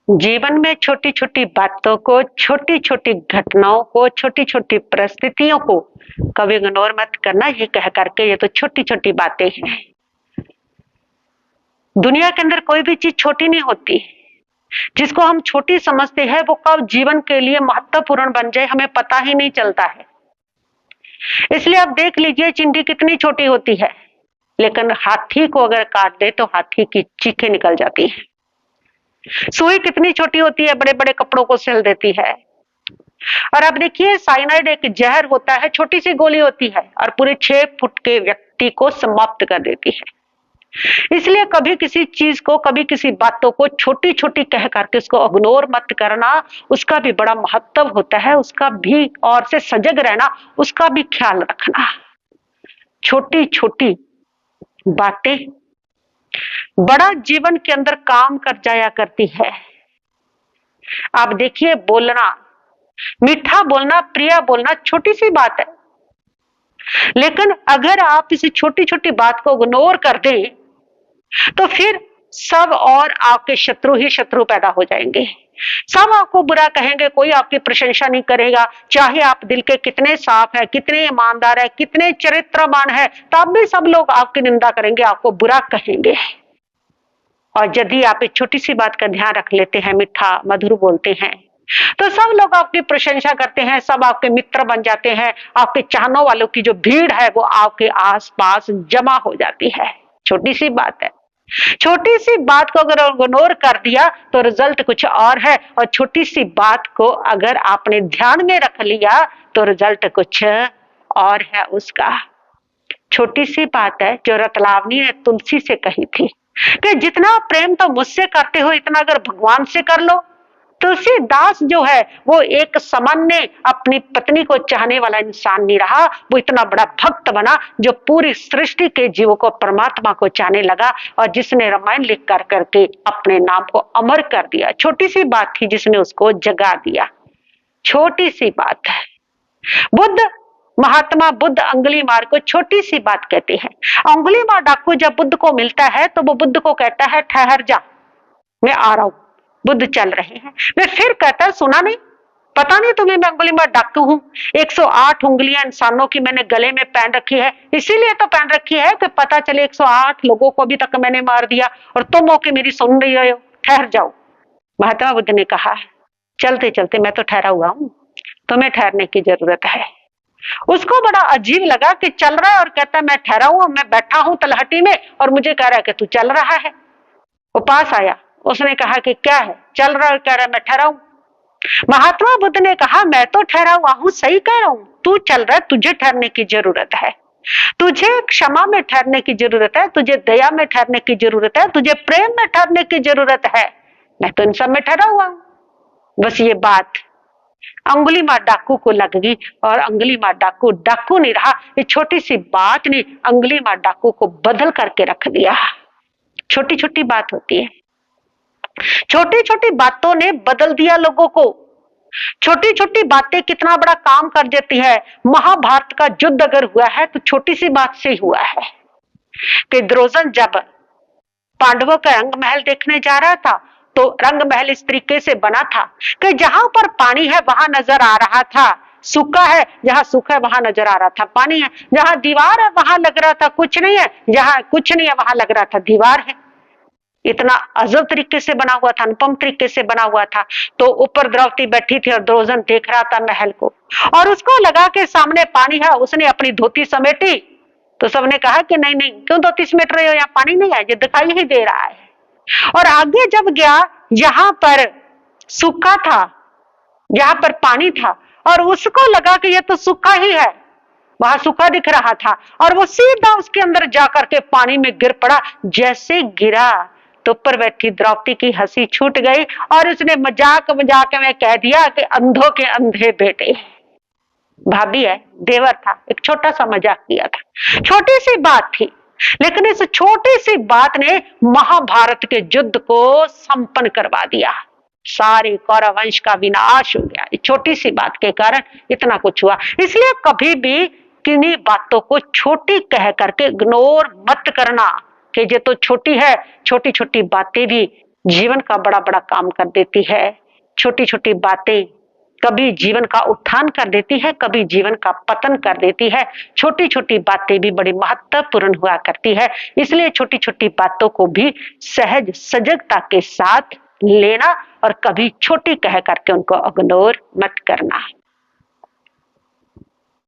जीवन में छोटी छोटी बातों को, छोटी छोटी घटनाओं को, छोटी छोटी परिस्थितियों को कभी इग्नोर मत करना, ये कह करके ये तो छोटी छोटी बातें हैं। दुनिया के अंदर कोई भी चीज छोटी नहीं होती। जिसको हम छोटी समझते हैं वो कब जीवन के लिए महत्वपूर्ण बन जाए हमें पता ही नहीं चलता है। इसलिए आप देख लीजिए चिंटी कितनी छोटी होती है, लेकिन हाथी को अगर काट दे तो हाथी की चीखें निकल जाती है। सुई कितनी छोटी होती है, बड़े बड़े कपड़ों को सिल देती है। और आप देखिए साइनाइड एक जहर होता है, छोटी सी गोली होती है और पूरे 6 फुट के व्यक्ति को समाप्त कर देती है। इसलिए कभी किसी चीज को, कभी किसी बातों को छोटी छोटी कह करके उसको इग्नोर मत करना। उसका भी बड़ा महत्व होता है, उसका भी और से सजग रहना, उसका भी ख्याल रखना। छोटी छोटी बातें बड़ा जीवन के अंदर काम कर जाया करती है। आप देखिए बोलना, मीठा बोलना, प्रिय बोलना छोटी सी बात है, लेकिन अगर आप इस छोटी छोटी बात को इग्नोर कर दें तो फिर सब और आपके शत्रु ही शत्रु पैदा हो जाएंगे। सब आपको बुरा कहेंगे, कोई आपकी प्रशंसा नहीं करेगा। चाहे आप दिल के कितने साफ है, कितने ईमानदार है, कितने चरित्रवान है, तब भी सब लोग आपकी निंदा करेंगे, आपको बुरा कहेंगे। और यदि आप एक छोटी सी बात का ध्यान रख लेते हैं, मीठा मधुर बोलते हैं, तो सब लोग आपकी प्रशंसा करते हैं, सब आपके मित्र बन जाते हैं। आपके चाहने वालों की जो भीड़ है वो आपके आसपास जमा हो जाती है। छोटी सी बात है। छोटी सी बात को अगर इग्नोर कर दिया तो रिजल्ट कुछ और है, और छोटी सी बात को अगर आपने ध्यान में रख लिया तो रिजल्ट कुछ और है उसका। छोटी सी बात है जो रतलावनी ने तुलसी से कही थी कि जितना प्रेम तो मुझसे करते हो इतना अगर भगवान से कर लो। तुलसीदास जो है वो एक सामान्य अपनी पत्नी को चाहने वाला इंसान नहीं रहा, वो इतना बड़ा भक्त बना जो पूरी सृष्टि के जीवों को, परमात्मा को चाहने लगा, और जिसने रामायण लिख कर करके अपने नाम को अमर कर दिया। छोटी सी बात थी जिसने उसको जगा दिया। छोटी सी बात है। बुद्ध, महात्मा बुद्ध अंगुलीमाल को छोटी सी बात कहते हैं। अंगुलीमाल डाकू जब बुद्ध को मिलता है तो वो बुद्ध को कहता है ठहर जा, मैं आ रहा हूं। बुद्ध चल रहे हैं, वे फिर कहता है सुना नहीं, पता नहीं तुम्हें मैं अंगुलीमाल डाकू हूं। 108 उंगलियां इंसानों की मैंने गले में पहन रखी है, इसीलिए तो पहन रखी है कि पता चले 108 लोगों को अभी तक मैंने मार दिया और तुम होके मेरी सुन रही हो, ठहर जाओ। महात्मा बुद्ध ने कहा चलते चलते मैं तो ठहरा हुआ हूं, तुम्हें ठहरने की जरूरत है। उसको बड़ा अजीब लगा कि चल रहा है और कहता है मैं ठहरा हूं, मैं बैठा हूं तलहटी में और मुझे कह रहा है कि तू चल रहा है। वो पास आया, उसने कहा कि क्या है, चल रहा है, कह रहा है मैं ठहरा हूं। महात्मा बुद्ध ने कहा मैं तो ठहरा हुआ हूं, सही कह रहा हूं, तू चल रहा है, तुझे ठहरने की जरूरत है। तुझे क्षमा में ठहरने की जरूरत है, तुझे दया में ठहरने की जरूरत है, तुझे प्रेम में ठहरने की जरूरत है। मैं तो इन सब में ठहरा हुआ हूं। बस ये बात अंगुलीमाल डाकू को लग गई और अंगुलीमाल डाकू डाकू नहीं रहा। ये छोटी सी बात ने अंगुलीमाल डाकू को बदल करके रख दिया। छोटी छोटी बात होती है, छोटी छोटी बातों ने बदल दिया लोगों को। छोटी छोटी बातें कितना बड़ा काम कर देती है। महाभारत का युद्ध अगर हुआ है तो छोटी सी बात से हुआ है कि द्रोजन जब पांडवों का रंग महल देखने जा रहा था तो रंग महल इस तरीके से बना था कि जहां पर पानी है वहां नजर आ रहा था सूखा है, जहां सूखा है वहां नजर आ रहा था पानी है, जहां दीवार है वहां लग रहा था कुछ नहीं है, जहां कुछ नहीं है वहां लग रहा था दीवार है। इतना अजब तरीके से बना हुआ था, अनुपम तरीके से बना हुआ था। तो ऊपर द्रौपदी बैठी थी और द्रोजन देख रहा था महल को, और उसको लगा कि सामने पानी है। उसने अपनी धोती समेटी तो सबने कहा कि नहीं नहीं, क्यों धोती समेट रहे हो, यहाँ पानी नहीं है, ये दिखाई ही दे रहा है। और आगे जब गया जहां पर सूखा था, जहां पर पानी था, और उसको लगा कि ये तो सूखा ही है, वहां सूखा दिख रहा था, और वो सीधा उसके अंदर जाकर के पानी में गिर पड़ा। जैसे गिरा तो ऊपर बैठी द्रौपदी की हंसी छूट गई और उसने मजाक मजाक में कह दिया कि अंधों के अंधे बेटे। भाभी है, देवर था, एक छोटा सा मजाक किया था। छोटी सी बात थी, लेकिन इस छोटी सी बात ने महाभारत के युद्ध को संपन्न करवा दिया। सारे कौरव वंश का विनाश हो गया छोटी सी बात के कारण, इतना कुछ हुआ। इसलिए कभी भी किन्हीं बातों को छोटी कह करके इग्नोर मत करना कि ये तो छोटी है। छोटी छोटी बातें भी जीवन का बड़ा बड़ा काम कर देती है। छोटी छोटी बातें कभी जीवन का उत्थान कर देती है, कभी जीवन का पतन कर देती है। छोटी छोटी बातें भी बड़ी महत्वपूर्ण हुआ करती है। इसलिए छोटी छोटी बातों को भी सहज सजगता के साथ लेना और कभी छोटी कह करके उनको इग्नोर मत करना।